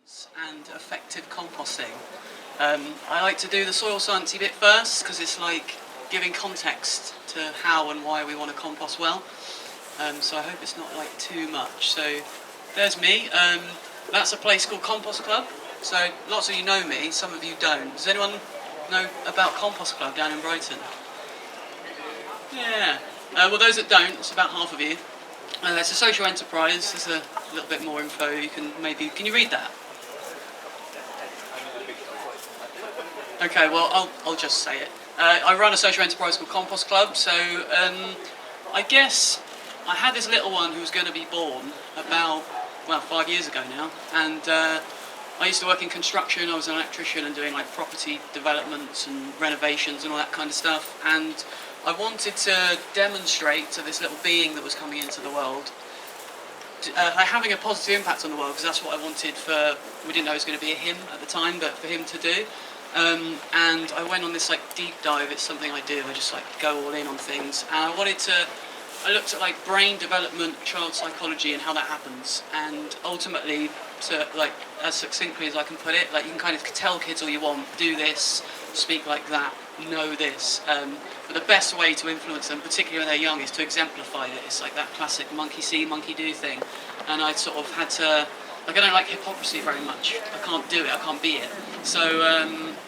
And effective composting. I like to do the soil sciencey bit first because it's like giving context to how and why we want to compost well. So I hope it's not like too much. So there's me. That's a place called Compost Club. So lots of you know me, some of you don't. Does anyone know about Compost Club down in Brighton? Yeah. Well, those that don't, it's about half of you. It's a social enterprise. There's a little bit more info. Can you read that? Okay, well, I'll just say it. I run a social enterprise called Compost Club, so I guess I had this little one who was going to be born about, 5 years ago now, and I used to work in construction. I was an electrician and doing like property developments and renovations and all that kind of stuff, and I wanted to demonstrate to this little being that was coming into the world having a positive impact on the world, because that's what I wanted we didn't know it was going to be a him at the time, but for him to do. And I went on this like deep dive. It's something I do. I just like go all in on things. And I looked at like brain development, child psychology, and how that happens. And ultimately, to like as succinctly as I can put it, like you can kind of tell kids all you want, do this, speak like that, know this. But the best way to influence them, particularly when they're young, is to exemplify it. It's like that classic monkey see, monkey do thing. And I sort of had to, like I don't like hypocrisy very much. I can't do it, I can't be it. So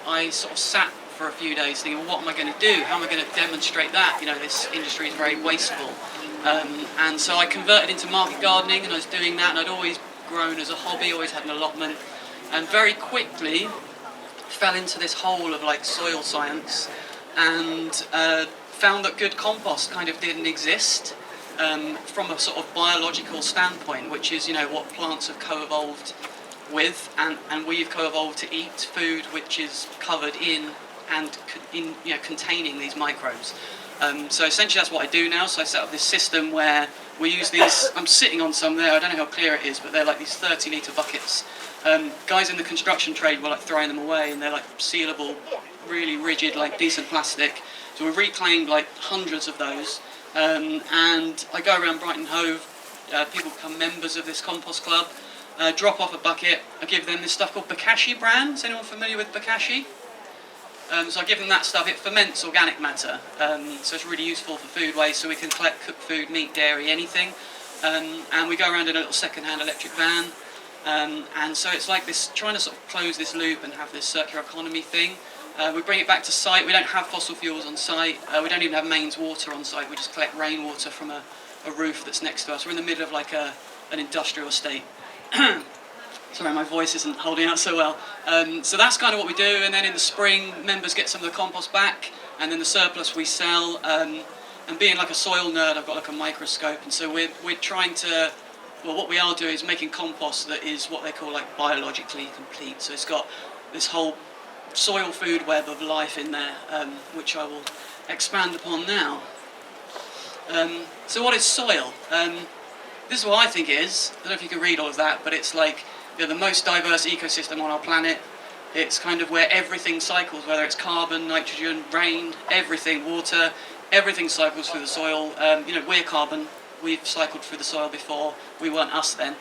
I sort of sat for a few days thinking, well, what am I going to do? How am I going to demonstrate that? You know, this industry is very wasteful. And so I converted into market gardening, and I was doing that, and I'd always grown as a hobby, always had an allotment, and very quickly fell into this hole of like soil science, and found that good compost kind of didn't exist from a sort of biological standpoint, which is, you know, what plants have co-evolved with, and we've co-evolved to eat food which is covered in and containing these microbes. So essentially that's what I do now. So I set up this system where we use these, I'm sitting on some there, I don't know how clear it is, but they're like these 30-litre buckets. Guys in the construction trade were like throwing them away, and they're like sealable, really rigid, like decent plastic. So we've reclaimed like hundreds of those, and I go around Brighton Hove, people become members of this compost club, drop off a bucket. I give them this stuff called Bokashi brand. Is anyone familiar with Bokashi? So I give them that stuff. It ferments organic matter, so it's really useful for food waste. So we can collect cooked food, meat, dairy, anything, and we go around in a little second-hand electric van. And so it's like this, trying to sort of close this loop and have this circular economy thing. We bring it back to site. We don't have fossil fuels on site. We don't even have mains water on site. We just collect rainwater from a roof that's next to us. We're in the middle of like an industrial estate. Sorry, my voice isn't holding out so well. So that's kind of what we do, and then in the spring, members get some of the compost back, and then the surplus we sell. And being like a soil nerd, I've got like a microscope, and so we're trying to, well, what we are doing is making compost that is what they call like biologically complete. So it's got this whole soil food web of life in there, which I will expand upon now. So what is soil? This is what I think it is. I don't know if you can read all of that, but it's like, you know, the most diverse ecosystem on our planet. It's kind of where everything cycles, whether it's carbon, nitrogen, rain, everything, water, everything cycles through the soil. You know, we're carbon. We've cycled through the soil before. We weren't us then.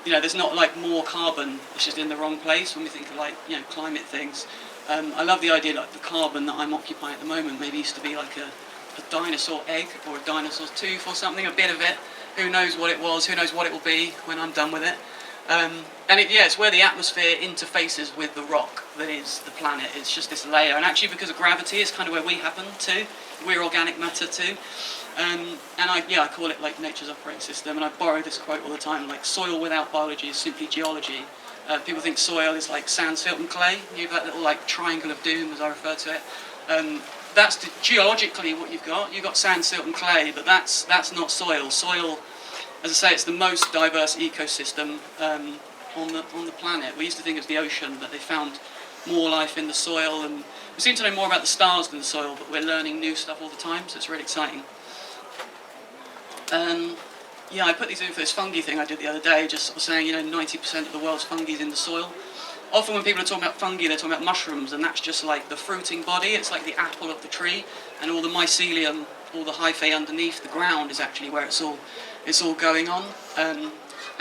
You know, there's not like more carbon. It's just in the wrong place when we think of like, you know, climate things. I love the idea like the carbon that I'm occupying at the moment maybe used to be like a dinosaur egg or a dinosaur's tooth or something, a bit of it. Who knows what it was, who knows what it will be when I'm done with it. And it's where the atmosphere interfaces with the rock that is the planet. It's just this layer, and actually because of gravity, it's kind of where we happen too. We're organic matter too. And I call it like nature's operating system, and I borrow this quote all the time, like soil without biology is simply geology. People think soil is like sand, silt and clay. You have that little like triangle of doom, as I refer to it. That's geologically what you've got. You've got sand, silt and clay, but that's not soil. Soil, as I say, it's the most diverse ecosystem on the planet. We used to think it was the ocean, but they found more life in the soil, and we seem to know more about the stars than the soil, but we're learning new stuff all the time, so it's really exciting. Yeah, I put these in for this fungi thing I did the other day, just sort of saying, you know, 90% of the world's fungi is in the soil. Often when people are talking about fungi, they're talking about mushrooms, and that's just like the fruiting body. It's like the apple of the tree, and all the mycelium, all the hyphae underneath the ground is actually where it's all going on.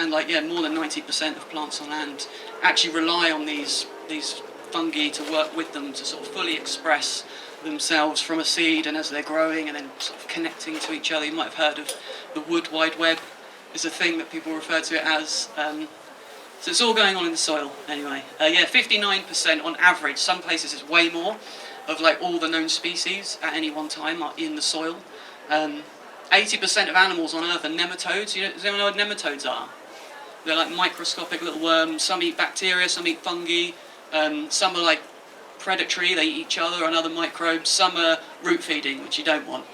and like, yeah, more than 90% of plants on land actually rely on these fungi to work with them to sort of fully express themselves from a seed, and as they're growing and then sort of connecting to each other. You might have heard of the wood wide web, is a thing that people refer to it as. So it's all going on in the soil anyway. Yeah, 59% on average. Some places it's way more, of like all the known species at any one time are in the soil. 80% of animals on Earth are nematodes. Does anyone know what nematodes are? They're like microscopic little worms. Some eat bacteria, some eat fungi. Some are like predatory, they eat each other and other microbes. Some are root feeding, which you don't want.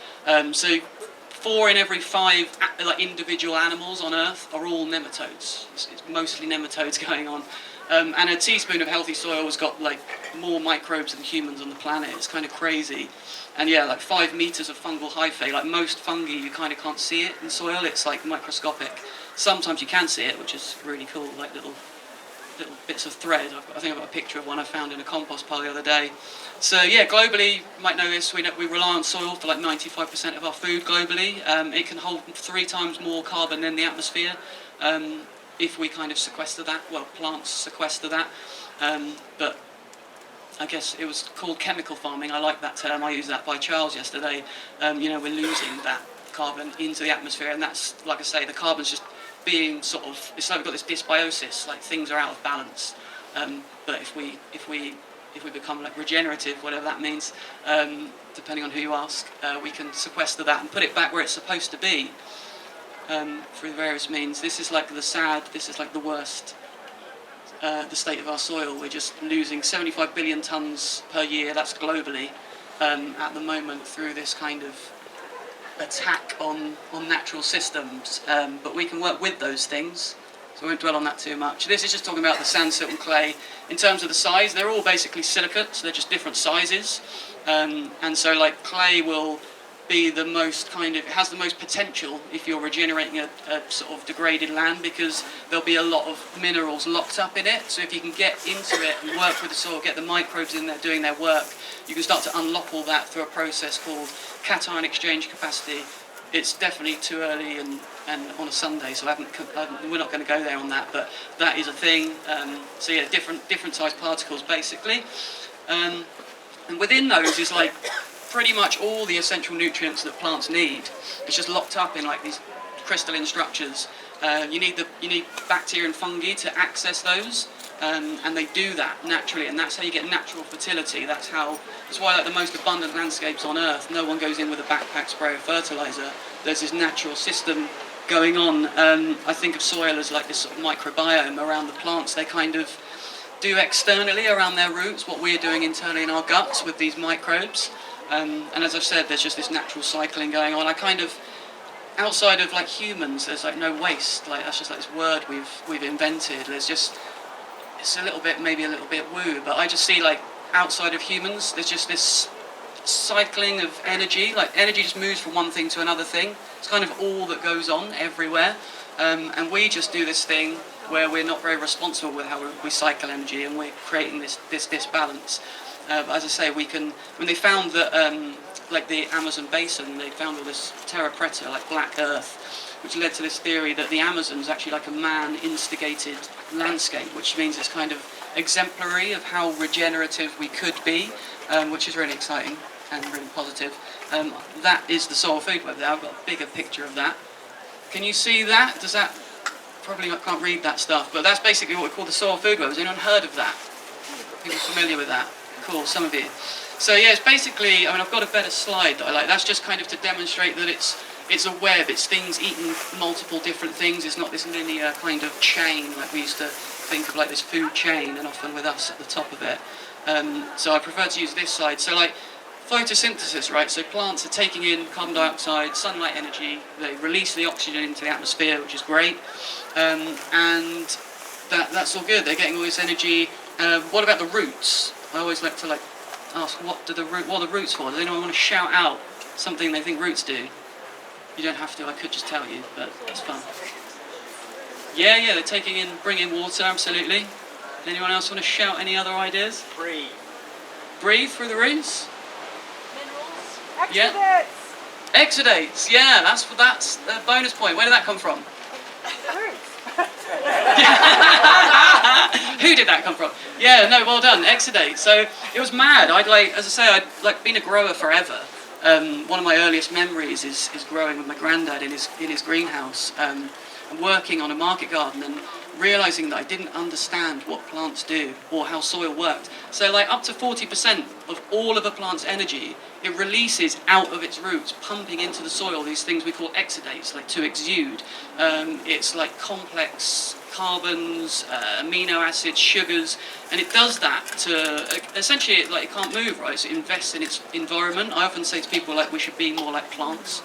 So 4 in every 5 like individual animals on Earth are all nematodes. It's mostly nematodes going on. And a teaspoon of healthy soil has got like more microbes than humans on the planet. It's kind of crazy. And yeah, like 5 meters of fungal hyphae. Like most fungi, you kind of can't see it in soil. It's like microscopic. Sometimes you can see it, which is really cool, like little bits of thread. I think I've got a picture of one I found in a compost pile the other day. So yeah, globally, you might know this, we rely on soil for like 95% of our food globally. It can hold 3 times more carbon than the atmosphere if we kind of sequester that. Well, plants sequester that. But I guess it was called chemical farming. I like that term. I used that by Charles yesterday. We're losing that carbon into the atmosphere, and that's, like I say, the carbon's just being sort of, it's like we've got this dysbiosis, like things are out of balance. But if we become like regenerative, whatever that means, depending on who you ask, we can sequester that and put it back where it's supposed to be through various means. This is like this is like the worst, the state of our soil. We're just losing 75 billion tonnes per year, that's globally, at the moment through this kind of attack on natural systems, but we can work with those things, so I won't dwell on that too much. This is just talking about the sand, silt and clay. In terms of the size, they're all basically silicates, they're just different sizes, and so like clay will be the most it has the most potential if you're regenerating a sort of degraded land, because there'll be a lot of minerals locked up in it. So if you can get into it and work with the soil, get the microbes in there doing their work, you can start to unlock all that through a process called cation exchange capacity. It's definitely too early and on a Sunday, so we're not going to go there on that, but that is a thing. So yeah, different sized particles basically, and within those is like pretty much all the essential nutrients that plants need. It's just locked up in like these crystalline structures. You need bacteria and fungi to access those, and they do that naturally, and that's how you get natural fertility. That's why like the most abundant landscapes on Earth, no one goes in with a backpack spray of fertilizer. There's this natural system going on. I think of soil as like this sort of microbiome around the plants. They kind of do externally around their roots what we're doing internally in our guts with these microbes. And as I've said, there's just this natural cycling going on. I kind of, outside of like humans, there's like no waste. Like that's just like this word we've invented. There's just, it's maybe a little bit woo, but I just see like outside of humans, there's just this cycling of energy. Like energy just moves from one thing to another thing. It's kind of all that goes on everywhere, and we just do this thing where we're not very responsible with how we cycle energy, and we're creating this disbalance. But as I say, when they found that, like the Amazon basin, they found all this terra preta, like black earth, which led to this theory that the Amazon is actually like a man-instigated landscape, which means it's kind of exemplary of how regenerative we could be, which is really exciting and really positive. That is the soil food web there. I've got a bigger picture of that. Can you see that? Does that, probably I can't read that stuff, but that's basically what we call the soil food web. Has anyone heard of that? People familiar with that? Cool, some of you. So yeah, it's basically, I've got a better slide that I like. That's just kind of to demonstrate that it's a web. It's things eating multiple different things. It's not this linear kind of chain like we used to think of, like this food chain, and often with us at the top of it. So I prefer to use this slide. So like photosynthesis, right? So plants are taking in carbon dioxide, sunlight energy. They release the oxygen into the atmosphere, which is great, and that's all good. They're getting all this energy. What about the roots? I always like to ask, what are the roots for? Does anyone want to shout out something they think roots do? You don't have to, I could just tell you, but it's fun. Yeah, they're bringing water, absolutely. Anyone else want to shout any other ideas? Breathe. Breathe through the roots? Minerals. Exudates. Yeah. Exudates, yeah, that's a bonus point. Where did that come from? Roots. Who did that come from? Yeah, no, well done, exudate. So it was mad. As I say, I'd been a grower forever. One of my earliest memories is growing with my granddad in his greenhouse, and working on a market garden and realising that I didn't understand what plants do or how soil worked. So like up to 40% of all of a plant's energy, it releases out of its roots, pumping into the soil these things we call exudates, like to exude. It's like complex carbons, amino acids, sugars, and it does that to essentially it can't move, right? So it invests in its environment. I often say to people like we should be more like plants.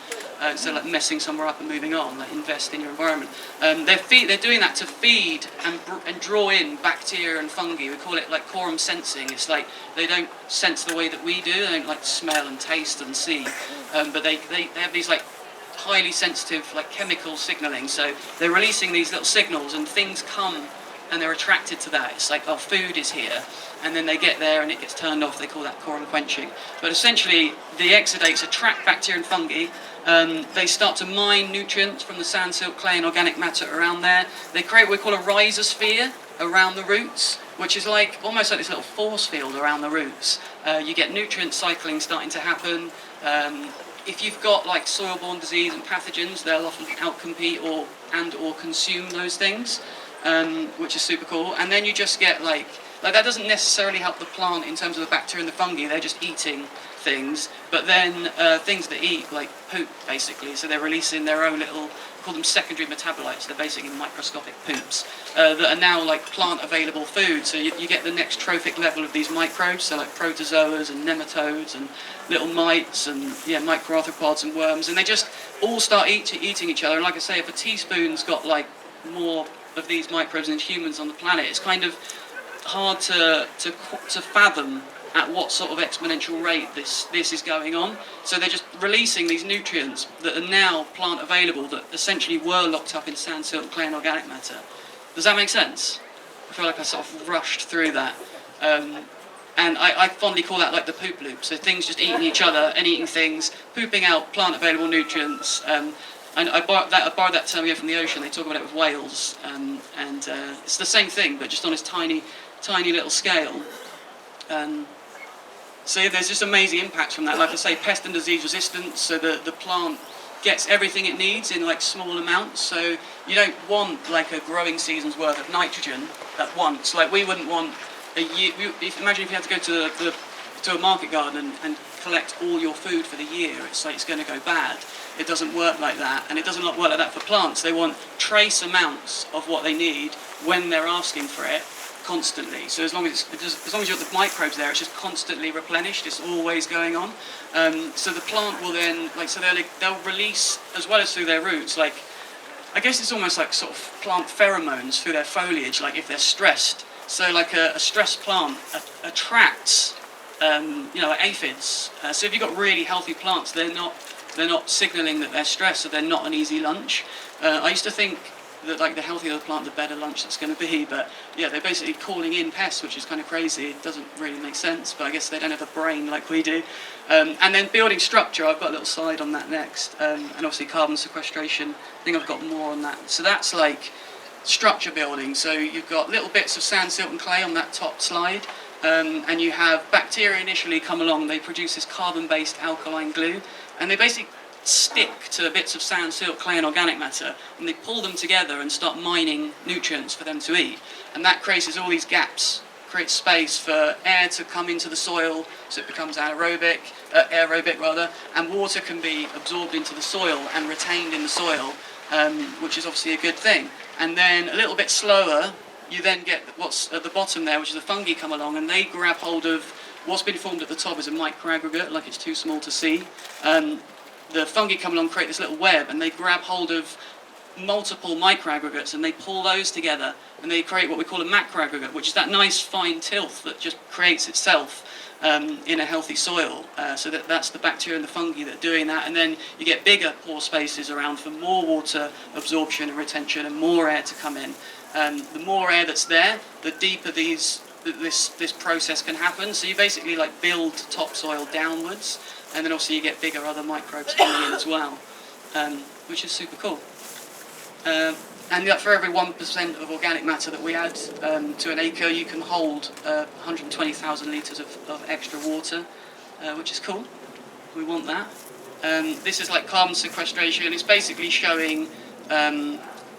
So like messing somewhere up and moving on, like invest in your environment. They're doing that to feed and draw in bacteria and fungi. We call it like quorum sensing. It's like they don't sense the way that we do. They don't like smell and taste and see, but they have these like highly sensitive like chemical signaling. So they're releasing these little signals and things come and they're attracted to that. It's like, oh, food is here. And then they get there and it gets turned off. They call that quorum quenching. But essentially, the exudates attract bacteria and fungi. They start to mine nutrients from the sand, silt, clay and organic matter around there. They create what we call a rhizosphere around the roots, which is like almost like this little force field around the roots. You get nutrient cycling starting to happen. If you've got like soil-borne disease and pathogens, they'll often outcompete or consume those things, which is super cool. And then you just get like that doesn't necessarily help the plant in terms of the bacteria and the fungi. They're just eating things, but then things that eat like poop basically. So they're releasing their own little, call them secondary metabolites. They're basically microscopic poops that are now like plant available food. So you get the next trophic level of these microbes, so like protozoas and nematodes and little mites and microarthropods and worms, and they just all start eating each other. And like I say, if a teaspoon's got like more of these microbes than humans on the planet, it's kind of hard to fathom at what sort of exponential rate this is going on. So they're just releasing these nutrients that are now plant available that essentially were locked up in sand, silt, clay and organic matter. Does that make sense? I feel like I sort of rushed through that. And I fondly call that like the poop loop. So things just eating each other and eating things, pooping out plant available nutrients. And I borrowed that term here from the ocean. They talk about it with whales. And it's the same thing, but just on this tiny little scale. So yeah, there's just amazing impacts from that. Like I say, pest and disease resistance, so the plant gets everything it needs in like small amounts. So you don't want like a growing season's worth of nitrogen at once. Like we wouldn't want a year. Imagine if you had to go to a market garden and collect all your food for the year. It's like it's going to go bad. It doesn't work like that, and it doesn't work like that for plants. They want trace amounts of what they need when they're asking for it. Constantly. So as long as you've got the microbes there, it's just constantly replenished. It's always going on. So the plant will then they'll release, as well as through their roots, like I guess it's almost like sort of plant pheromones through their foliage. Like if they're stressed, so like a stressed plant attracts like aphids. So if you've got really healthy plants, they're not signalling that they're stressed, so they're not an easy lunch. I used to think that like the healthier the plant, the better lunch it's going to be. But yeah, they're basically calling in pests, which is kind of crazy. It doesn't really make sense, but I guess they don't have a brain like we do. And then building structure, I've got a little slide on that next. And obviously carbon sequestration, I think I've got more on that. So that's like structure building. So you've got little bits of sand, silt and clay on that top slide. And you have bacteria initially come along. They produce this carbon-based alkaline glue, and they basically stick to bits of sand, silt, clay and organic matter, and they pull them together and start mining nutrients for them to eat. And that creates all these gaps, creates space for air to come into the soil, so it becomes aerobic, and water can be absorbed into the soil and retained in the soil, which is obviously a good thing. And then a little bit slower, you then get what's at the bottom there, which is the fungi come along, and they grab hold of what's been formed at the top is a microaggregate, like it's too small to see. The fungi come along, create this little web, and they grab hold of multiple microaggregates and they pull those together and they create what we call a macroaggregate, which is that nice fine tilth that just creates itself in a healthy soil. So that's the bacteria and the fungi that are doing that, and then you get bigger pore spaces around for more water absorption and retention and more air to come in. The more air that's there, the deeper this process can happen. So you basically like build topsoil downwards, and then also you get bigger other microbes coming in as well, which is super cool. and for every 1% of organic matter that we add to an acre, you can hold 120,000 litres of extra water, which is cool. We want that. This is like carbon sequestration. It's basically showing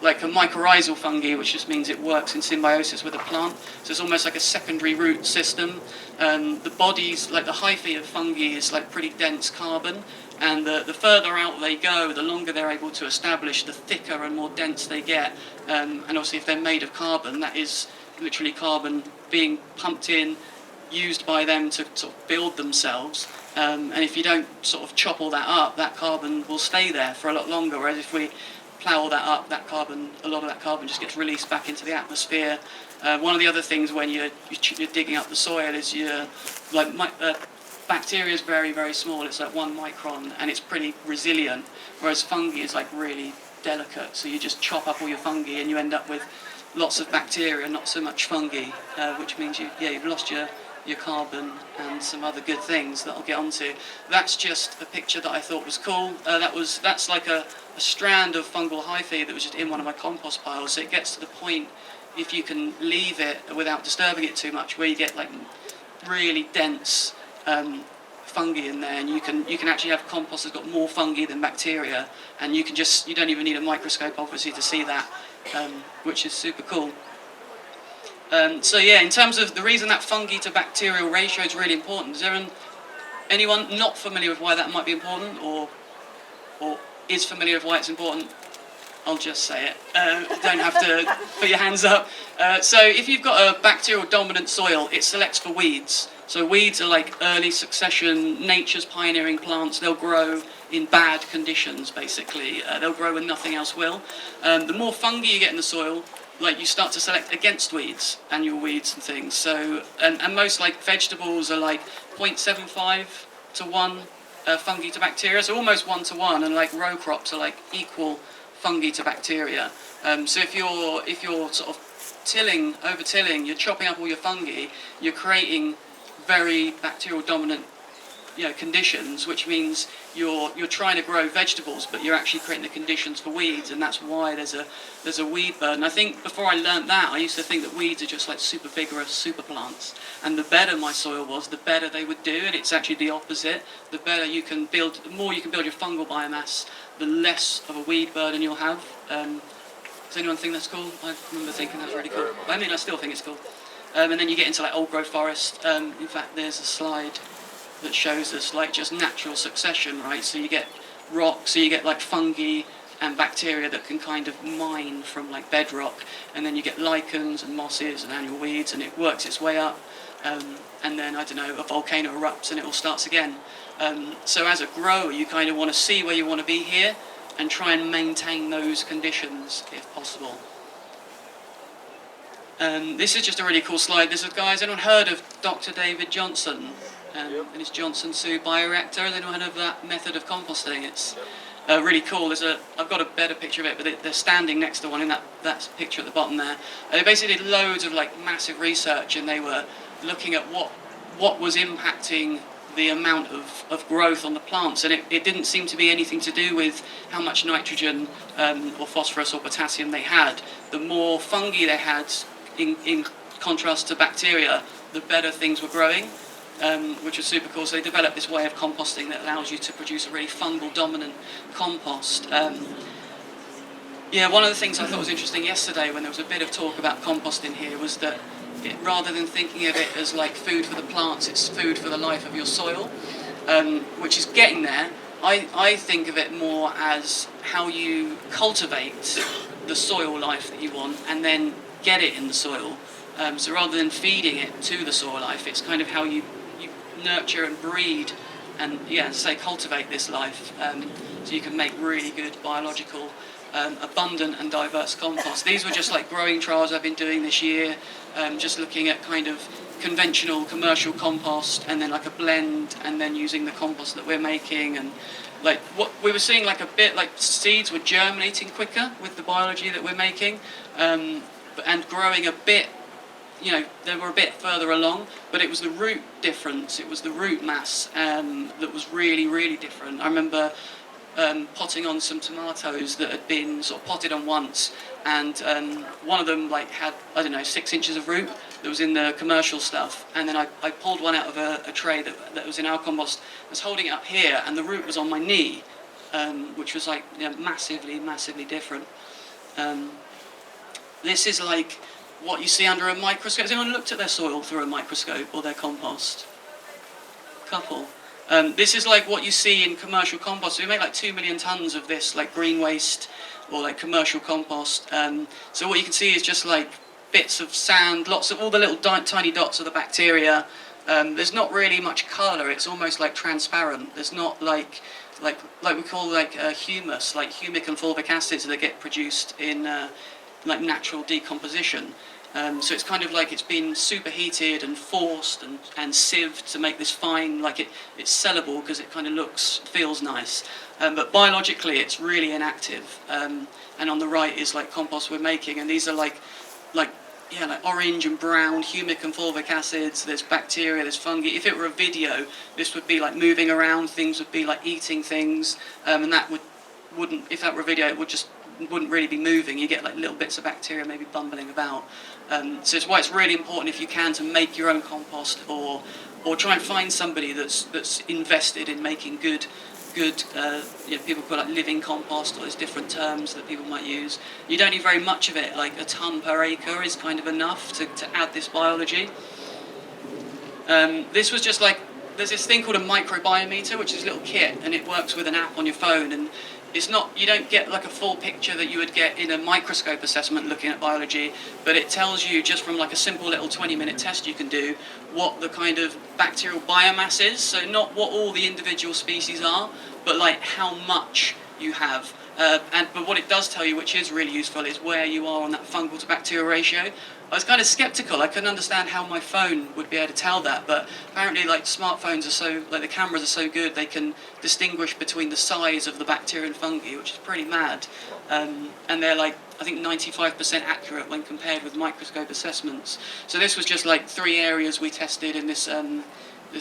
like a mycorrhizal fungi, which just means it works in symbiosis with a plant. So it's almost like a secondary root system. The bodies, like the hyphae of fungi, is like pretty dense carbon, and the further out they go, the longer they're able to establish, the thicker and more dense they get. And obviously, if they're made of carbon, that is literally carbon being pumped in, used by them to sort of build themselves. And if you don't sort of chop all that up, that carbon will stay there for a lot longer. Whereas if we plough all that up, that carbon, a lot of that carbon just gets released back into the atmosphere. One of the other things when you're digging up the soil is bacteria is very, very small. It's like 1 micron, and it's pretty resilient. Whereas fungi is like really delicate. So you just chop up all your fungi, and you end up with lots of bacteria, not so much fungi, which means you've lost your carbon and some other good things that I'll get onto. That's just a picture that I thought was cool. That's like a strand of fungal hyphae that was just in one of my compost piles. So it gets to the point, if you can leave it without disturbing it too much, where you get like really dense fungi in there, and you can actually have compost that's got more fungi than bacteria, and you don't even need a microscope obviously to see that, which is super cool. So yeah, in terms of the reason that fungi to bacterial ratio is really important, is there anyone not familiar with why that might be important, or is familiar with why it's important? I'll just say it. Don't have to put your hands up. So if you've got a bacterial dominant soil, it selects for weeds. So weeds are like early succession, nature's pioneering plants. They'll grow in bad conditions, basically. They'll grow when nothing else will. The more fungi you get in the soil, like you start to select against weeds, annual weeds and things. So, and most like vegetables are like 0.75 to 1 fungi to bacteria, so almost 1 to 1, and like row crops are like equal fungi to bacteria. So if you're sort of over-tilling, you're chopping up all your fungi, you're creating very bacterial dominant conditions, which means you're trying to grow vegetables, but you're actually creating the conditions for weeds, and that's why there's a weed burden. I think before I learnt that, I used to think that weeds are just like super vigorous super plants, and the better my soil was, the better they would do, and it's actually the opposite. The better you can build, the more you can build your fungal biomass, the less of a weed burden you'll have. Does anyone think that's cool? I remember thinking that's really cool. I mean, I still think it's cool. And then you get into like old growth forest. In fact, there's a slide that shows us like just natural succession, right? So you get rocks, so you get like fungi and bacteria that can kind of mine from like bedrock, and then you get lichens and mosses and annual weeds, and it works its way up, and then I don't know, a volcano erupts and it all starts again. So as a grower, you kind of want to see where you want to be here and try and maintain those conditions if possible. This is just a really cool slide. This is, guys, anyone heard of Dr. David Johnson and his Johnson Sioux bioreactor? Has anyone heard of that method of composting? It's really cool. I've got a better picture of it, but they're standing next to one in that picture at the bottom there. They basically did loads of like massive research, and they were looking at what was impacting the amount of growth on the plants, and it didn't seem to be anything to do with how much nitrogen or phosphorus or potassium they had. The more fungi they had, in contrast to bacteria, the better things were growing, which was super cool. So they developed this way of composting that allows you to produce a really fungal dominant compost. Yeah, one of the things I thought was interesting yesterday when there was a bit of talk about composting here was that rather than thinking of it as like food for the plants, it's food for the life of your soil, which is getting there. I think of it more as how you cultivate the soil life that you want and then get it in the soil. So rather than feeding it to the soil life, it's kind of how you nurture and breed and, say, cultivate this life, so you can make really good biological, abundant and diverse compost. These were just like growing trials I've been doing this year, just looking at kind of conventional commercial compost and then like a blend, and then using the compost that we're making, and like what we were seeing, like a bit like seeds were germinating quicker with the biology that we're making, and growing a bit, they were a bit further along, but it was the root difference, it was the root mass that was really, really different. I remember potting on some tomatoes that had been sort of potted on once, and one of them like had, I don't know, 6 inches of root that was in the commercial stuff, and then I pulled one out of a tray that was in our compost. I was holding it up here, and the root was on my knee, which was like, you know, massively different. This is like what you see under a microscope. Has anyone looked at their soil through a microscope or their compost? Couple. This is like what you see in commercial compost. So we make like 2 million tons of this like green waste or like commercial compost. So what you can see is just like bits of sand, lots of all the little tiny dots of the bacteria. There's not really much colour. It's almost like transparent. There's not like we call like humus, like humic and fulvic acids that get produced in like natural decomposition. So it's kind of like it's been superheated and forced and sieved to make this fine, like it's sellable because it kind of feels nice. But biologically it's really inactive. And on the right is like compost we're making, and these are like orange and brown humic and fulvic acids. There's bacteria, there's fungi. If it were a video, this would be like moving around, things would be like eating things, and that wouldn't, if that were a video, it wouldn't really be moving. You get like little bits of bacteria maybe bumbling about. So it's why it's really important, if you can, to make your own compost, or try and find somebody that's invested in making good people call it like living compost, or there's different terms that people might use. You don't need very much of it, like a ton per acre is kind of enough to add this biology. This was just like, there's this thing called a microbiometer, which is a little kit, and it works with an app on your phone, and it's not, you don't get like a full picture that you would get in a microscope assessment looking at biology, but it tells you just from like a simple little 20-minute test you can do what the kind of bacterial biomass is. So not what all the individual species are, but like how much you have. But what it does tell you, which is really useful, is where you are on that fungal to bacterial ratio. I was kind of skeptical. I couldn't understand how my phone would be able to tell that, but apparently like smartphones are so, like the cameras are so good, they can distinguish between the size of the bacteria and fungi, which is pretty mad. And they're like, I think 95% accurate when compared with microscope assessments. So this was just like 3 areas we tested in this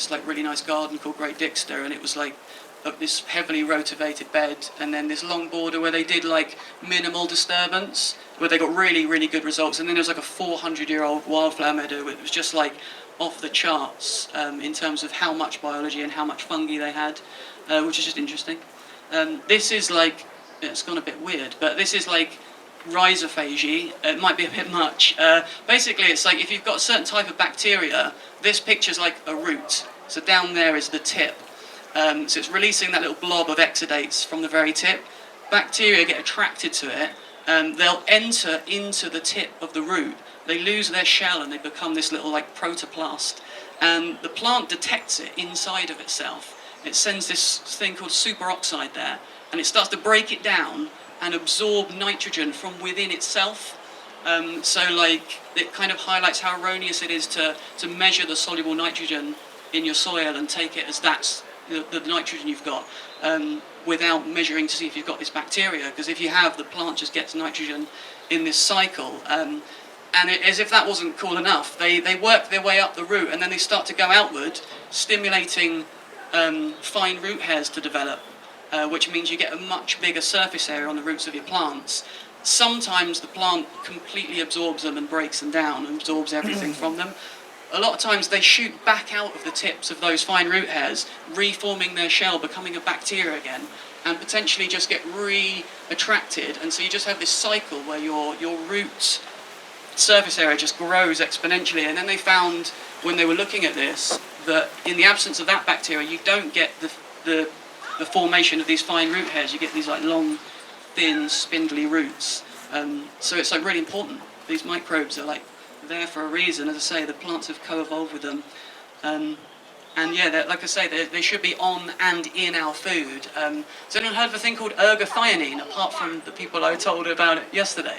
like really nice garden called Great Dixter, and it was like this heavily rotivated bed, and then this long border where they did like minimal disturbance, where they got really good results, and then there was like a 400-year-old wildflower meadow. It was just like off the charts in terms of how much biology and how much fungi they had, which is just interesting. This is like, it's gone a bit weird, but this is like Rhizosphere. It might be a bit much. Basically it's like if you've got a certain type of bacteria, this picture's like a root, so down there is the tip. So it's releasing that little blob of exudates from the very tip. Bacteria get attracted to it, they'll enter into the tip of the root, they lose their shell and they become this little like protoplast, and the plant detects it inside of itself. It sends this thing called superoxide there, and it starts to break it down and absorb nitrogen from within itself. So like it kind of highlights how erroneous it is to measure the soluble nitrogen in your soil and take it as that's the nitrogen you've got, without measuring to see if you've got this bacteria, because if you have, the plant just gets nitrogen in this cycle. And as if that wasn't cool enough, they work their way up the root, and then they start to go outward, stimulating fine root hairs to develop, which means you get a much bigger surface area on the roots of your plants. Sometimes the plant completely absorbs them and breaks them down and absorbs everything from them. A lot of times they shoot back out of the tips of those fine root hairs, reforming their shell, becoming a bacteria again, and potentially just get re-attracted. And so you just have this cycle where your root surface area just grows exponentially. And then they found, when they were looking at this, that in the absence of that bacteria, you don't get the formation of these fine root hairs. You get these like long, thin, spindly roots. So it's like really important. These microbes are like there for a reason. As I say, the plants have co-evolved with them, and yeah, like I say, they should be on and in our food. Has anyone heard of a thing called ergothioneine, apart from the people I told about it yesterday?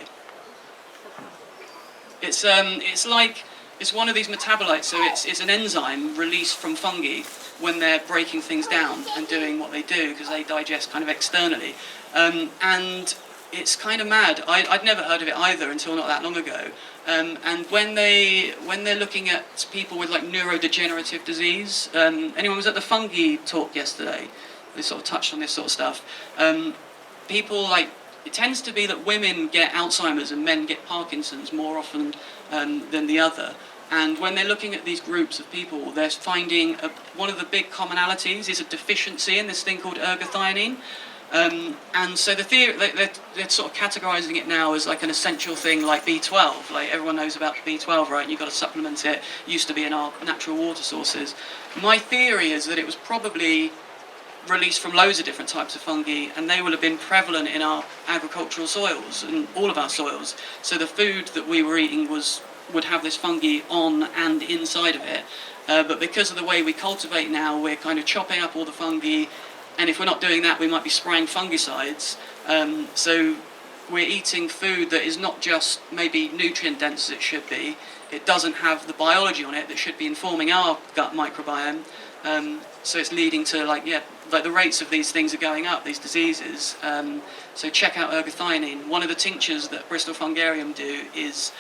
It's one of these metabolites, so it's an enzyme released from fungi when they're breaking things down and doing what they do, because they digest kind of externally, and it's kind of mad. I'd never heard of it either until not that long ago. And when they're looking at people with like neurodegenerative disease, anyone was at the fungi talk yesterday? they sort of touched on this sort of stuff. People like, it tends to be that women get Alzheimer's and men get Parkinson's more often than the other. And when they're looking at these groups of people, they're finding one of the big commonalities is a deficiency in this thing called ergothioneine. And so the theory, they're sort of categorising it now as like an essential thing like B12. Like everyone knows about B12, right? You've got to supplement it. It used to be in our natural water sources. My theory is that it was probably released from loads of different types of fungi, and they will have been prevalent in our agricultural soils and all of our soils. So the food that we were eating would have this fungi on and inside of it. But because of the way we cultivate now, we're kind of chopping up all the fungi, and if we're not doing that, we might be spraying fungicides. So we're eating food that is not just maybe nutrient dense as it should be. It doesn't have the biology on it that should be informing our gut microbiome. So it's leading to like the rates of these things are going up, these diseases. So check out ergothioneine. One of the tinctures that Bristol Fungarium do is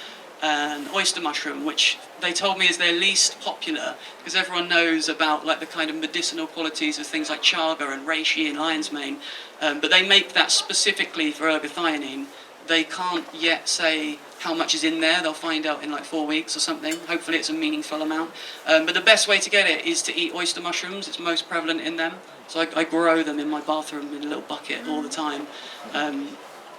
an oyster mushroom, which they told me is their least popular because everyone knows about like the kind of medicinal qualities of things like chaga and reishi and lion's mane, but they make that specifically for ergothioneine. They can't yet say how much is in there. They'll find out in like 4 weeks or something. Hopefully it's a meaningful amount. But the best way to get it is to eat oyster mushrooms. It's most prevalent in them. So I grow them in my bathroom in a little bucket all the time.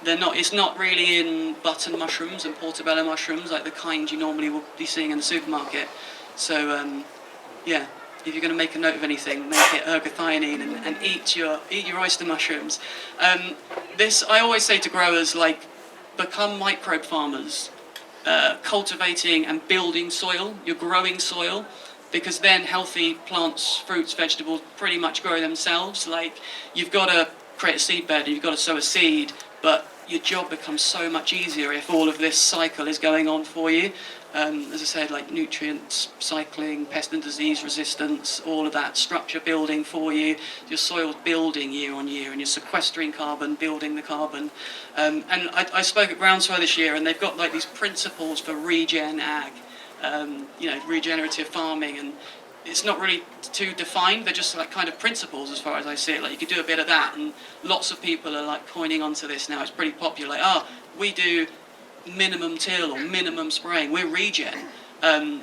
It's not really in button mushrooms and portobello mushrooms like the kind you normally will be seeing in the supermarket. So if you're going to make a note of anything, make it ergothioneine and eat your oyster mushrooms. I always say to growers, like, become microbe farmers, cultivating and building soil. You're growing soil, because then healthy plants, fruits, vegetables pretty much grow themselves. Like, you've got to create a seed bed, you've got to sow a seed, but your job becomes so much easier if all of this cycle is going on for you. As I said, like nutrients cycling, pest and disease resistance, all of that structure building for you. Your soil's building year on year, and you're sequestering carbon, building the carbon. And I spoke at Groundswell this year, and they've got like these principles for regen ag, regenerative farming, and it's not really too defined. They're just like kind of principles as far as I see it. Like you could do a bit of that, and lots of people are like pointing onto this now. It's pretty popular. Like, we do minimum till or minimum spraying. We're regen.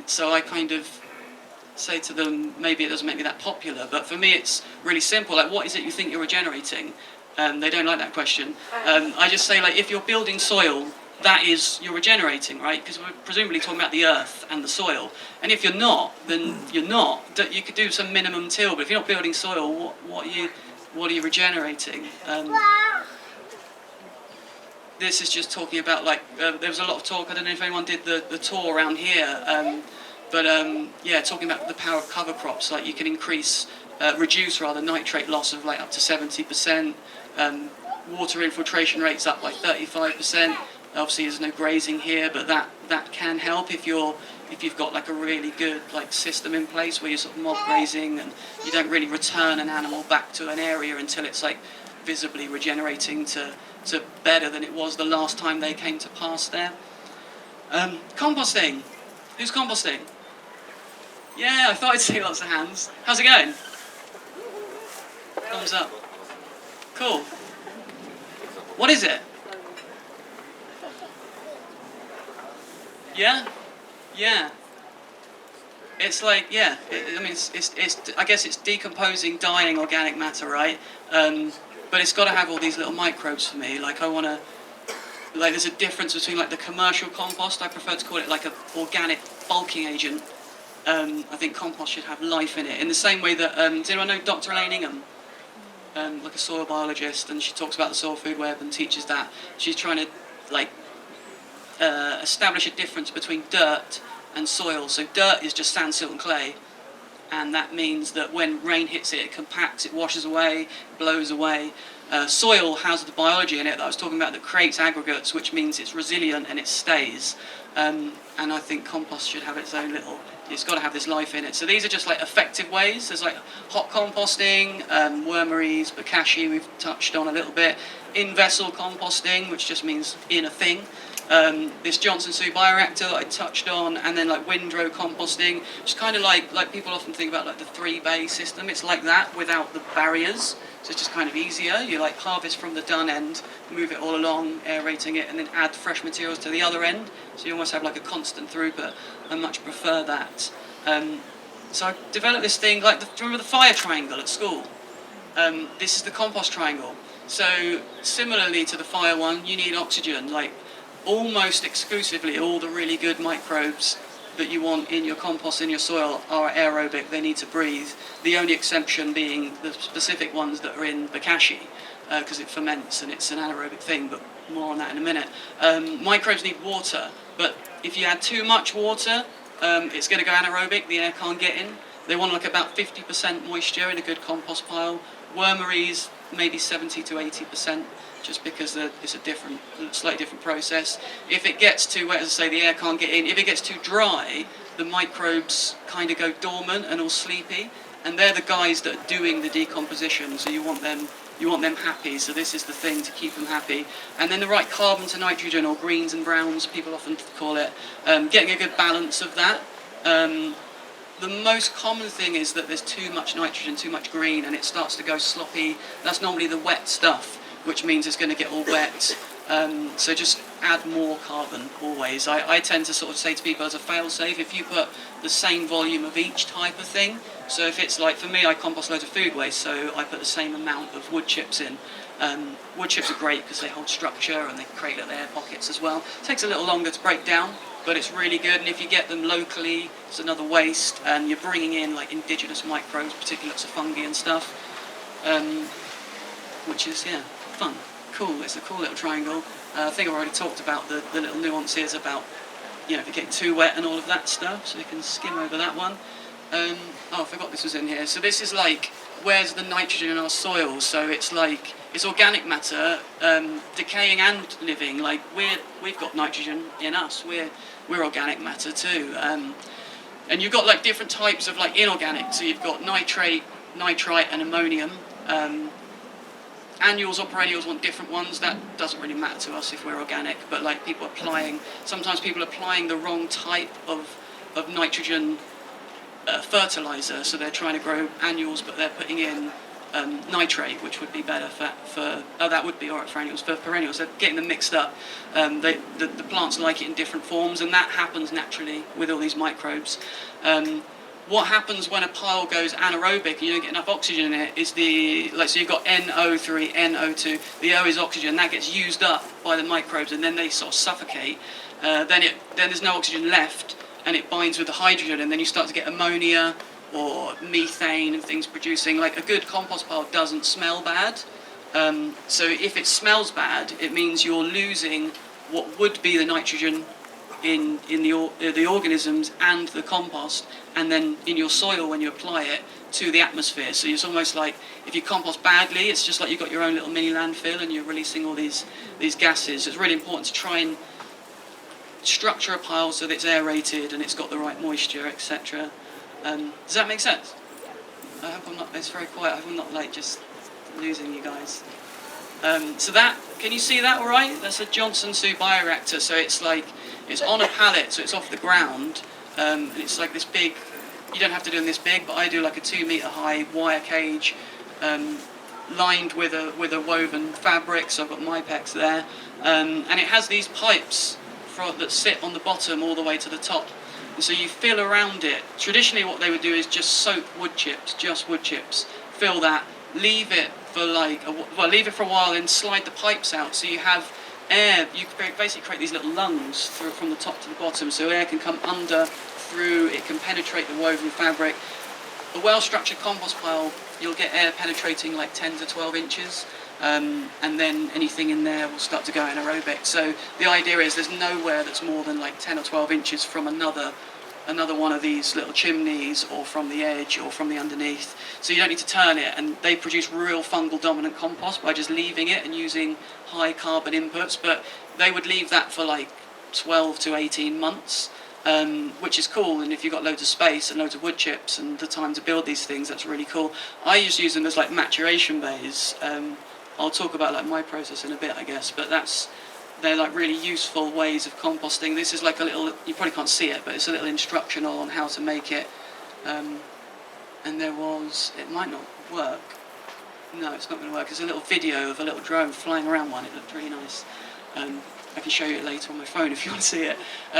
So I kind of say to them, maybe it doesn't make me that popular, but for me it's really simple. Like, what is it you think you're regenerating? They don't like that question. I just say, like, if you're building soil, that is, you're regenerating, right? Because we're presumably talking about the earth and the soil. And if you're not, then you're not. You could do some minimum till, but if you're not building soil, what are you regenerating? This is just talking about, like, there was a lot of talk, I don't know if anyone did the tour around here, talking about the power of cover crops. Like, you can reduce nitrate loss of like up to 70%, water infiltration rates up like 35%. Obviously there's no grazing here, but that can help if you've got like a really good like system in place where you're sort of mob grazing and you don't really return an animal back to an area until it's like visibly regenerating to better than it was the last time they came to pass there. Composting. Who's composting? Yeah, I thought I'd see lots of hands. How's it going? Thumbs up. Cool. What is it? Yeah? Yeah. It's like, I guess it's decomposing, dying organic matter, right? But it's got to have all these little microbes for me. Like, there's a difference between like the commercial compost. I prefer to call it like an organic bulking agent. I think compost should have life in it. In the same way that, does anyone know Dr. Elaine Ingham? Like a soil biologist, and she talks about the soil food web and teaches that. She's trying to like establish a difference between dirt and soil. So dirt is just sand, silt and clay, and that means that when rain hits it, it compacts, it washes away, blows away. Soil has the biology in it that I was talking about that creates aggregates, which means it's resilient and it stays. And I think compost should have its own little, it's got to have this life in it. So these are just like effective ways. There's like hot composting, wormeries, Bokashi we've touched on a little bit, in-vessel composting, which just means in a thing. this Johnson Sue bioreactor that I touched on, and then like windrow composting, which is kind of like people often think about like the 3-bay system. It's like that without the barriers, so it's just kind of easier. You like harvest from the done end, move it all along, aerating it, and then add fresh materials to the other end, so you almost have like a constant throughput. I much prefer that. So I developed this thing, like, do you remember the fire triangle at school? This is the compost triangle. So similarly to the fire one, you need oxygen. Like almost exclusively all the really good microbes that you want in your compost, in your soil, are aerobic. They need to breathe. The only exception being the specific ones that are in Bokashi, because it ferments and it's an anaerobic thing, but more on that in a minute. Microbes need water, but if you add too much water, it's going to go anaerobic, the air can't get in. They want like about 50% moisture in a good compost pile. Wormeries, maybe 70 to 80%, just because it's a slightly different process. If it gets too wet, as I say, the air can't get in. If it gets too dry, the microbes kind of go dormant and all sleepy, and they're the guys that are doing the decomposition, so you want them happy, so this is the thing to keep them happy. And then the right carbon to nitrogen, or greens and browns, people often call it, getting a good balance of that. The most common thing is that there's too much nitrogen, too much green, and it starts to go sloppy. That's normally the wet stuff, which means it's going to get all wet. So just add more carbon always. I tend to sort of say to people as a fail-safe, if you put the same volume of each type of thing, so if it's like, for me, I compost loads of food waste, so I put the same amount of wood chips in. Wood chips are great because they hold structure and they create little air pockets as well. It takes a little longer to break down, but it's really good, and if you get them locally, it's another waste, and you're bringing in like indigenous microbes, particularly lots of fungi and stuff, which is, yeah, fun. Cool, it's a cool little triangle. I think I've already talked about the little nuances about, you know, if you're getting too wet and all of that stuff, so you can skim over that one. Oh, I forgot this was in here. So this is like, where's the nitrogen in our soil? So it's like, it's organic matter, decaying and living. Like we've got nitrogen in us. We're organic matter too. And you've got like different types of like inorganic. So you've got nitrate, nitrite, and ammonium. Annuals or perennials want different ones. That doesn't really matter to us if we're organic. But like sometimes people applying the wrong type of nitrogen fertilizer, so they're trying to grow annuals, but they're putting in nitrate, which would be better that would be alright for annuals. For perennials, they're getting them mixed up. The plants like it in different forms, and that happens naturally with all these microbes. What happens when a pile goes anaerobic and you don't get enough oxygen in it is so you've got NO3, NO2, the O is oxygen, that gets used up by the microbes and then they sort of suffocate. Then there's no oxygen left, and it binds with the hydrogen, and then you start to get ammonia or methane and things producing. Like a good compost pile doesn't smell bad. So if it smells bad, it means you're losing what would be the nitrogen in the organisms and the compost, and then in your soil when you apply it to the atmosphere. So it's almost like if you compost badly, it's just like you've got your own little mini landfill and you're releasing all these gases. It's really important to try and structure a pile so that it's aerated and it's got the right moisture, etc. Does that make sense? I hope I'm not, it's very quiet, I hope I'm not like just losing you guys. So that, can you see that all right? That's a Johnson Sue bioreactor, so it's like, it's on a pallet, so it's off the ground, and it's like this big, you don't have to do them this big, but I do like a 2 metre high wire cage, lined with a woven fabric, so I've got my pecs there, and it has these pipes that sit on the bottom all the way to the top. And so you fill around it. Traditionally what they would do is just soak wood chips, fill that, leave it for a while and slide the pipes out, so you have air. You basically create these little lungs from the top to the bottom, so air can come under, through, it can penetrate the woven fabric. A well-structured compost pile, you'll get air penetrating like 10 to 12 inches. And then anything in there will start to go anaerobic. So the idea is there's nowhere that's more than like 10 or 12 inches from another one of these little chimneys, or from the edge, or from the underneath. So you don't need to turn it, and they produce real fungal dominant compost by just leaving it and using high carbon inputs, but they would leave that for like 12 to 18 months. Which is cool, and if you've got loads of space and loads of wood chips and the time to build these things, that's really cool. I just use them as like maturation bays. I'll talk about like my process in a bit, I guess, but that's they're like really useful ways of composting. This is like a little, you probably can't see it, but it's a little instructional on how to make it. And there was, it might not work. No, it's not going to work. There's a little video of a little drone flying around one. It looked really nice. I can show you it later on my phone if you want to see it.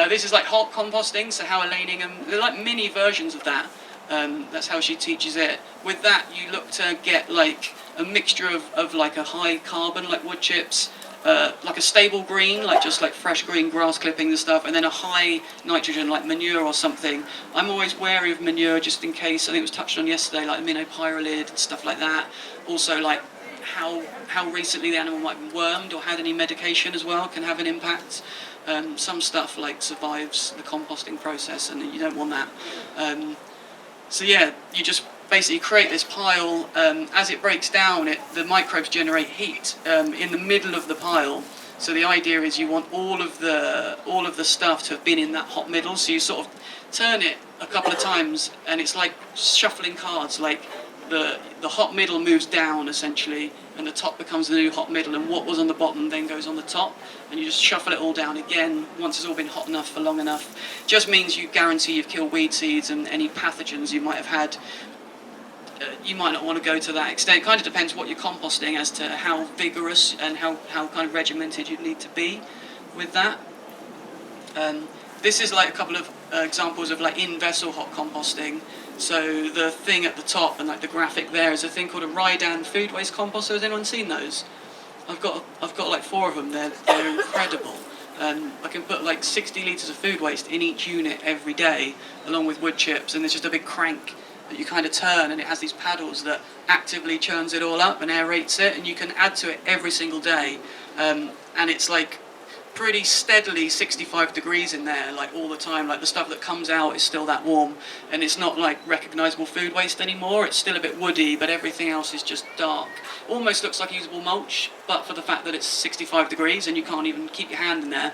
This is like hot composting, so how Elaine Ingham, they're like mini versions of that. That's how she teaches it. With that, you look to get like a mixture of like a high carbon, like wood chips, like a stable green, like just like fresh green grass clippings and stuff, and then a high nitrogen, like manure or something. I'm always wary of manure just in case. I think it was touched on yesterday, like aminopyralid and stuff like that. Also, like how recently the animal might have been wormed or had any medication as well can have an impact. Some stuff like survives the composting process, and you don't want that. So yeah, you just basically create this pile. As it breaks down, the microbes generate heat in the middle of the pile. So the idea is you want all of the stuff to have been in that hot middle. So you sort of turn it a couple of times, and it's like shuffling cards. Like the hot middle moves down essentially, and the top becomes the new hot middle, and what was on the bottom then goes on the top, and you just shuffle it all down again once it's all been hot enough for long enough. Just means you guarantee you've killed weed seeds and any pathogens you might have had. You might not want to go to that extent. It kind of depends what you're composting as to how vigorous and how kind of regimented you need to be with that. This is like a couple of examples of like in-vessel hot composting. So the thing at the top and like the graphic there is a thing called a Rhizosphere food waste composter. Has anyone seen those? I've got like 4 of them. They're incredible. I can put like 60 litres of food waste in each unit every day, along with wood chips, and there's just a big crank that you kind of turn, and it has these paddles that actively churns it all up and aerates it, and you can add to it every single day. And it's like pretty steadily 65 degrees in there, like all the time. Like the stuff that comes out is still that warm, and it's not like recognisable food waste anymore. It's still a bit woody, but everything else is just dark. Almost looks like usable mulch, but for the fact that it's 65 degrees and you can't even keep your hand in there.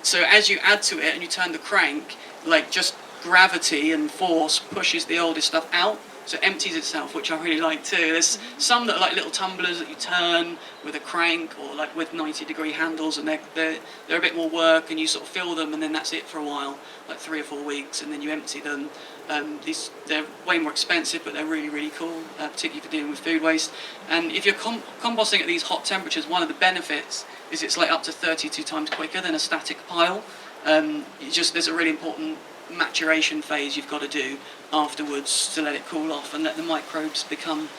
So as you add to it and you turn the crank, like just gravity and force pushes the oldest stuff out, so it empties itself, which I really like too. There's some that are like little tumblers that you turn with a crank or like with 90-degree handles, and they're a bit more work, and you sort of fill them and then that's it for a while, like 3 or 4 weeks, and then you empty them. They're way more expensive, but they're really, really cool, particularly for dealing with food waste. And if you're composting at these hot temperatures, one of the benefits is it's like up to 32 times quicker than a static pile. There's a really important maturation phase you've got to do afterwards to let it cool off and let the microbes become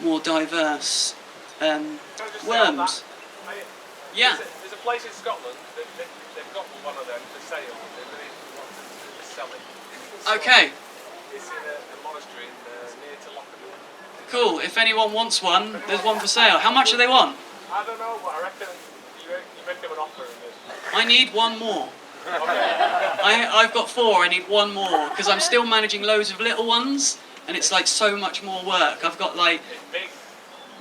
more diverse. Worms. Yeah. There's a place in Scotland that they've got one of them for sale. They really want to sell it. Okay. It's in a monastery near to Lockerbie. Cool. If anyone wants one, there's one for sale. How much do they want? I don't know, but I reckon you make them an offer. I need one more. Okay. I've got 4, I need one more, because I'm still managing loads of little ones, and it's like so much more work. I've got like,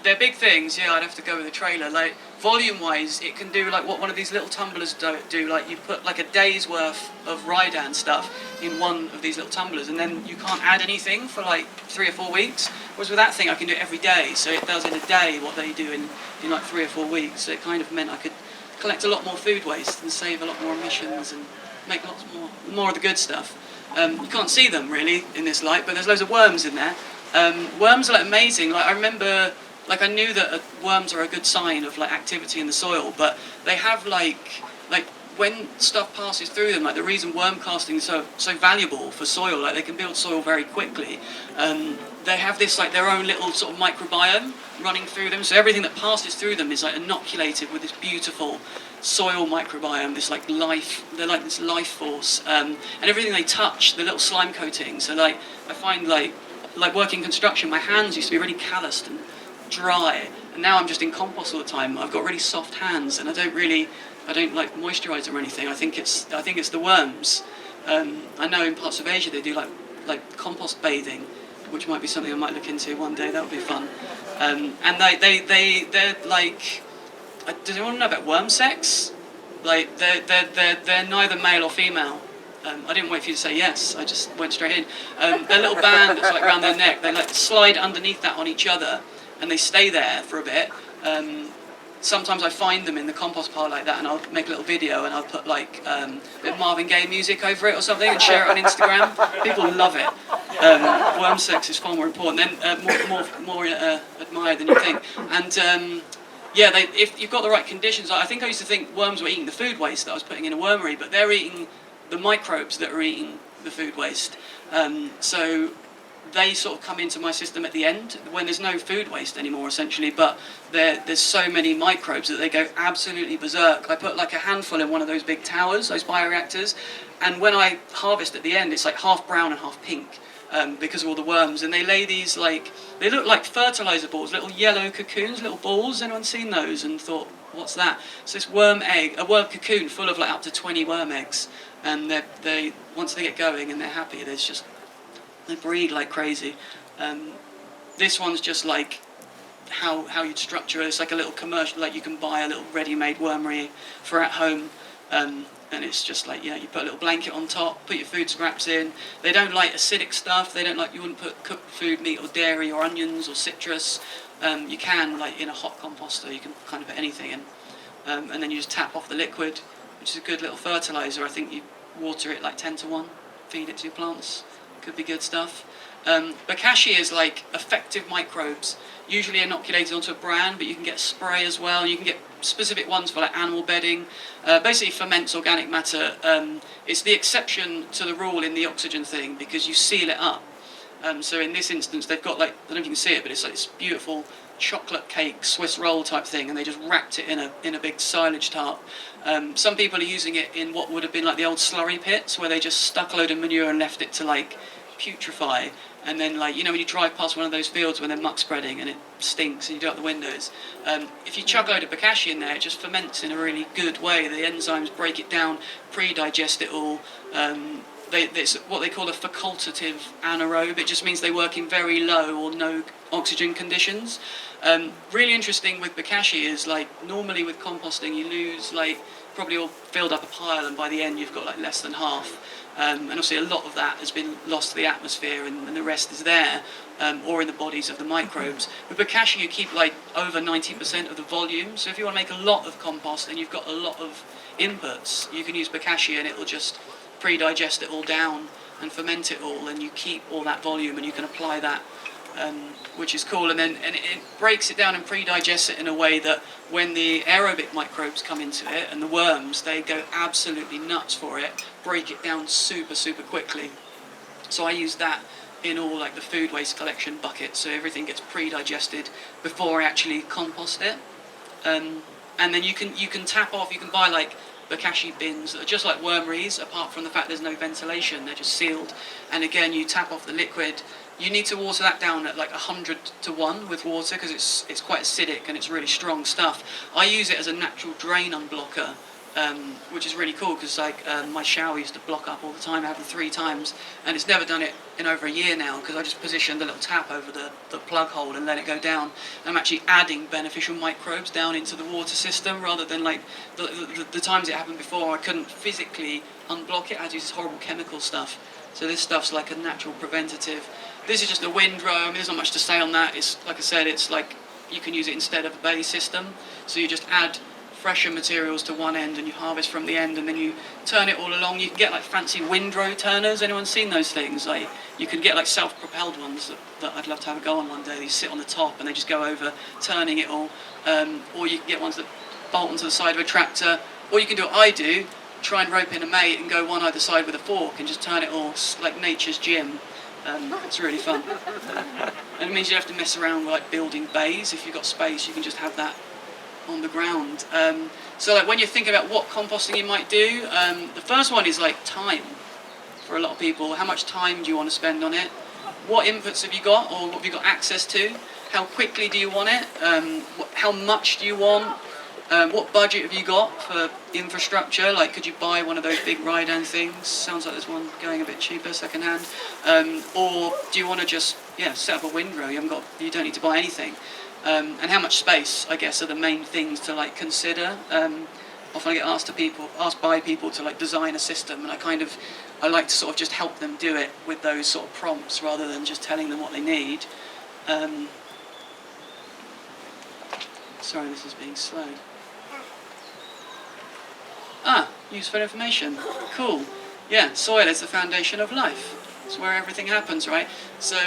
they're big things, yeah, I'd have to go with a trailer. Like, volume-wise, it can do like what one of these little tumblers do, like you put like a day's worth of Rhidan stuff in one of these little tumblers, and then you can't add anything for like 3 or 4 weeks, whereas with that thing I can do it every day, so it does in a day what they do in like 3 or 4 weeks, so it kind of meant I could collect a lot more food waste and save a lot more emissions and make lots more of the good stuff. You can't see them really in this light, but there's loads of worms in there. Worms are like amazing. Like I remember, like I knew that worms are a good sign of like activity in the soil, but they have like when stuff passes through them, like the reason worm casting is so valuable for soil, like they can build soil very quickly. They have this like their own little sort of microbiome running through them, so everything that passes through them is like inoculated with this beautiful soil microbiome, this like life, they're like this life force, and everything they touch, the little slime coating. So like I find like working construction, my hands used to be really calloused and dry, and now I'm just in compost all the time. I've got really soft hands, and I don't like moisturize or anything. I think it's the worms. I know in parts of Asia they do like compost bathing, which might be something I might look into one day. That would be fun. And they're like, does anyone know about worm sex? Like they're neither male or female. I didn't wait for you to say yes. I just went straight in. Their little band that's like around their neck. They like slide underneath that on each other, and they stay there for a bit. sometimes I find them in the compost pile like that, and I'll make a little video and I'll put like a bit of Marvin Gaye music over it or something and share it on Instagram. People love it. Worm sex is far more important and more admired than you think. And yeah, if you've got the right conditions, I think I used to think worms were eating the food waste that I was putting in a wormery, but they're eating the microbes that are eating the food waste. So they sort of come into my system at the end when there's no food waste anymore, essentially, but there's so many microbes that they go absolutely berserk. I put like a handful in one of those big towers, those bioreactors, and when I harvest at the end, it's like half brown and half pink. Because of all the worms, and they lay these like, they look like fertilizer balls, little yellow cocoons, little balls. Anyone seen those and thought, what's that? So this worm egg, a worm cocoon full of like up to 20 worm eggs, and they once they get going and they're happy, they breed like crazy. This one's just like how you'd structure it. It's like a little commercial, like you can buy a little ready-made wormery for at home. And it's just like, you put a little blanket on top, put your food scraps in. They don't like acidic stuff. They don't like, you wouldn't put cooked food, meat or dairy or onions or citrus. You can, like in a hot composter, you can kind of put anything in. And then you just tap off the liquid, which is a good little fertilizer. I think you water it like 10-1, feed it to your plants. Could be good stuff. Bokashi is like effective microbes, usually inoculated onto a bran, but you can get spray as well. You can get specific ones for like animal bedding. Basically ferments organic matter. It's the exception to the rule in the oxygen thing because you seal it up. So in this instance, they've got like, I don't know if you can see it, but it's like this beautiful chocolate cake, Swiss roll type thing, and they just wrapped it in a big silage tarp. Some people are using it in what would have been like the old slurry pits, where they just stuck a load of manure and left it to like putrefy, and then like, when you drive past one of those fields when they're muck spreading and it stinks and you do it out the windows, if you chuck a load of Bokashi in there, it just ferments in a really good way. The enzymes break it down, pre-digest it all. It's what they call a facultative anaerobe. It just means they work in very low or no oxygen conditions. Really interesting with Bokashi is like, normally with composting you lose like probably all filled up a pile, and by the end you've got like less than half. And obviously a lot of that has been lost to the atmosphere, and the rest is there, or in the bodies of the microbes. With Bokashi you keep like over 90% of the volume, so if you want to make a lot of compost and you've got a lot of inputs, you can use Bokashi and it will just pre-digest it all down and ferment it all, and you keep all that volume and you can apply that, which is cool. And it breaks it down and pre-digests it in a way that when the aerobic microbes come into it and the worms, they go absolutely nuts for it, break it down super quickly. So I use that in all like the food waste collection buckets, so everything gets pre-digested before I actually compost it. And then you can tap off, you can buy like Bokashi bins that are just like wormeries, apart from the fact there's no ventilation, they're just sealed. And again, you tap off the liquid. You need to water that down at like 100-1 with water, because it's quite acidic and it's really strong stuff. I use it as a natural drain unblocker, which is really cool, because like my shower used to block up all the time. I had them 3 times, and it's never done it in over a year now, because I just positioned the little tap over the plug hole and let it go down. I'm actually adding beneficial microbes down into the water system, rather than like the times it happened before I couldn't physically unblock it. I had to use this horrible chemical stuff. So this stuff's like a natural preventative. This is just a windrow. I mean, there's not much to say on that. It's like I said, it's like you can use it instead of a bay system. So you just add fresher materials to one end and you harvest from the end, and then you turn it all along. You can get like fancy windrow turners. Anyone seen those things? Like, you can get like self-propelled ones that I'd love to have a go on one day. You sit on the top and they just go over turning it all. Or you can get ones that bolt onto the side of a tractor. Or you can do what I do, try and rope in a mate and go one either side with a fork and just turn it all like nature's gym. It's really fun. And it means you don't have to mess around with like building bays. If you've got space, you can just have that on the ground. So like when you think about what composting you might do, the first one is like time. For a lot of people, how much time do you want to spend on it? What inputs have you got, or what have you got access to? How quickly do you want it? How much do you want? What budget have you got for infrastructure? Like, could you buy one of those big ride-on things? Sounds like there's one going a bit cheaper, second hand. Or do you want to just set up a windrow? You don't need to buy anything. And how much space, I guess, are the main things to like consider. Often I get asked by people to like design a system, and I like to sort of just help them do it with those sort of prompts rather than just telling them what they need. Sorry, this is being slow. Useful information. Cool. Yeah, soil is the foundation of life. It's where everything happens, right? So,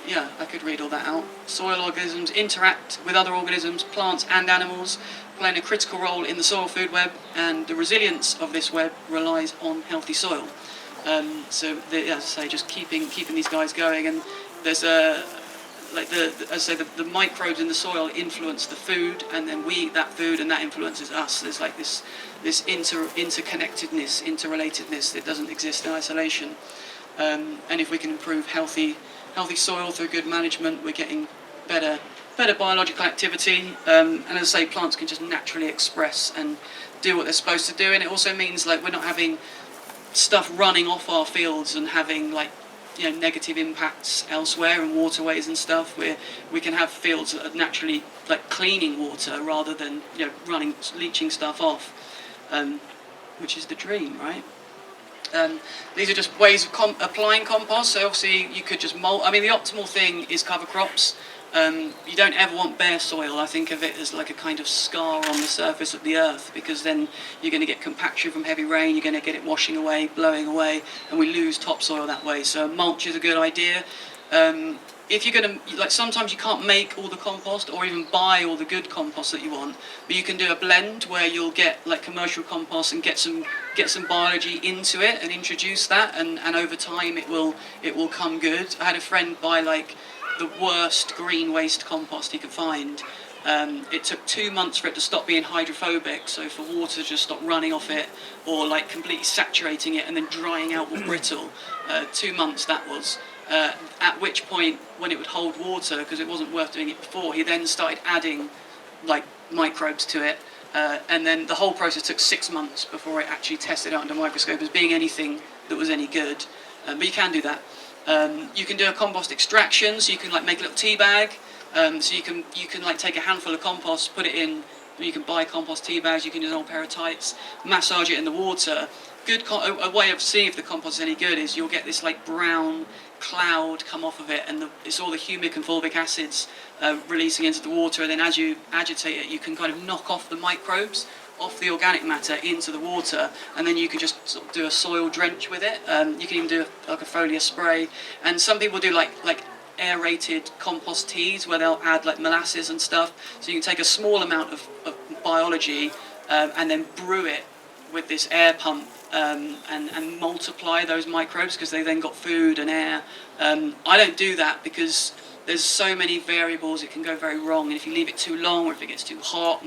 yeah, I could read all that out. Soil organisms interact with other organisms, plants and animals, playing a critical role in the soil food web, and the resilience of this web relies on healthy soil. So, as I say, just keeping these guys going, and there's the microbes in the soil influence the food, and then we eat that food, and that influences us. There's like this interconnectedness, interrelatedness that doesn't exist in isolation. And if we can improve healthy soil through good management, we're getting better biological activity. And as I say, plants can just naturally express and do what they're supposed to do. And it also means like we're not having stuff running off our fields and having like negative impacts elsewhere and waterways and stuff. We can have fields that are naturally like cleaning water rather than leaching stuff off, which is the dream, right? These are just ways of applying compost. So obviously you could just mold. I mean, the optimal thing is cover crops. You don't ever want bare soil. I think of it as like a kind of scar on the surface of the earth, because then you're going to get compaction from heavy rain, you're going to get it washing away, blowing away, and we lose topsoil that way. So mulch is a good idea. If you're going to, sometimes you can't make all the compost or even buy all the good compost that you want, but you can do a blend where you'll get like commercial compost and get some biology into it and introduce that, and over time it will come good. I had a friend buy like the worst green waste compost he could find. It took 2 months for it to stop being hydrophobic, so for water to just stop running off it, or like completely saturating it and then drying out all brittle. 2 months that was. At which point, when it would hold water, because it wasn't worth doing it before, he then started adding like microbes to it, and then the whole process took 6 months before it actually tested out under a microscope as being anything that was any good. But you can do that. You can do a compost extraction, so you can like make a little tea bag. So you can like take a handful of compost, put it in. You can buy compost tea bags. You can use an old pair of tights, massage it in the water. A way of seeing if the compost is any good is you'll get this like brown cloud come off of it, and it's all the humic and fulvic acids releasing into the water. And then as you agitate it, you can kind of knock off the microbes off the organic matter into the water, and then you can just sort of do a soil drench with it. You can even do like a foliar spray, and some people do like aerated compost teas where they'll add like molasses and stuff, so you can take a small amount of biology and then brew it with this air pump and multiply those microbes, because they then got food and air. I don't do that because there's so many variables, it can go very wrong, and if you leave it too long or if it gets too hot,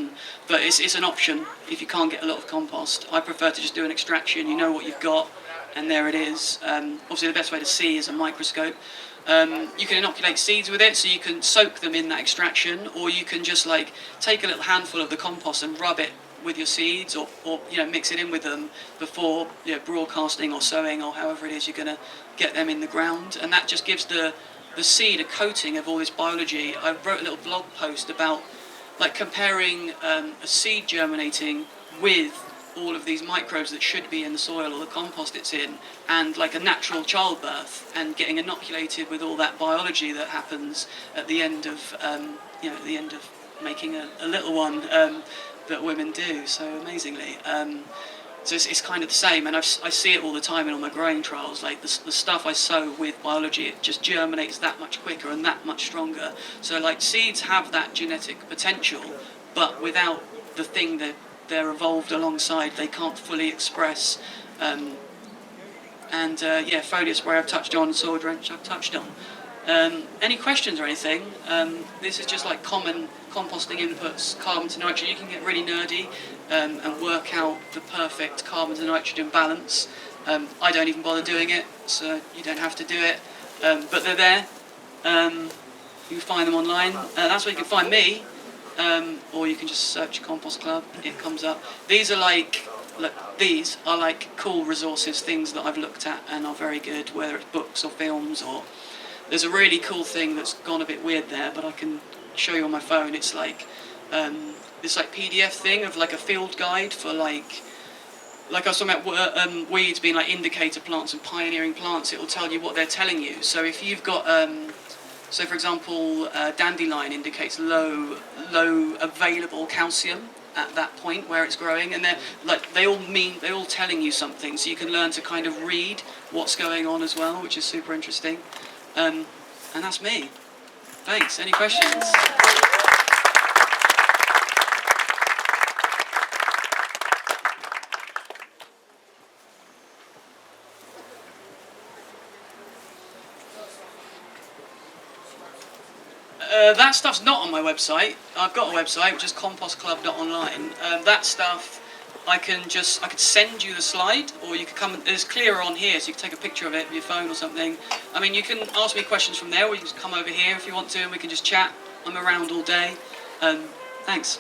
but it's an option if you can't get a lot of compost. I prefer to just do an extraction. You know what you've got, and there it is. Obviously the best way to see is a microscope. You can inoculate seeds with it, so you can soak them in that extraction, or you can just like take a little handful of the compost and rub it with your seeds, or mix it in with them before broadcasting or sowing, or however it is you're going to get them in the ground, and that just gives the seed a coating of all this biology. I wrote a little blog post about like comparing a seed germinating with all of these microbes that should be in the soil or the compost it's in, and like a natural childbirth, and getting inoculated with all that biology that happens at the end of at the end of making a little one, that women do so amazingly. So it's kind of the same, and I see it all the time in all my growing trials. Like the stuff I sow with biology, it just germinates that much quicker and that much stronger. So like seeds have that genetic potential, but without the thing that they're evolved alongside, they can't fully express. Foliar spray I've touched on, soil drench I've touched on. Any questions or anything? This is just like common composting inputs, carbon to nitrogen. You can get really nerdy and work out the perfect carbon to nitrogen balance. I don't even bother doing it, so you don't have to do it. But they're there. You can find them online. That's where you can find me. Or you can just search Compost Club. It comes up. These are like cool resources, things that I've looked at and are very good, whether it's books or films, or there's a really cool thing that's gone a bit weird there, but I can show you on my phone. It's like this like PDF thing of like a field guide for like I was talking about weeds being like indicator plants and pioneering plants. It will tell you what they're telling you. So if you've got So, for example, dandelion indicates low available calcium at that point where it's growing, and they're all telling you something. So you can learn to kind of read what's going on as well, which is super interesting. And that's me. Thanks. Any questions? That stuff's not on my website. I've got a website which is compostclub.online. That stuff I could send you the slide, or you could come. It's clearer on here, so you can take a picture of it with your phone or something. I mean, you can ask me questions from there, or you can just come over here if you want to, and we can just chat. I'm around all day. Thanks.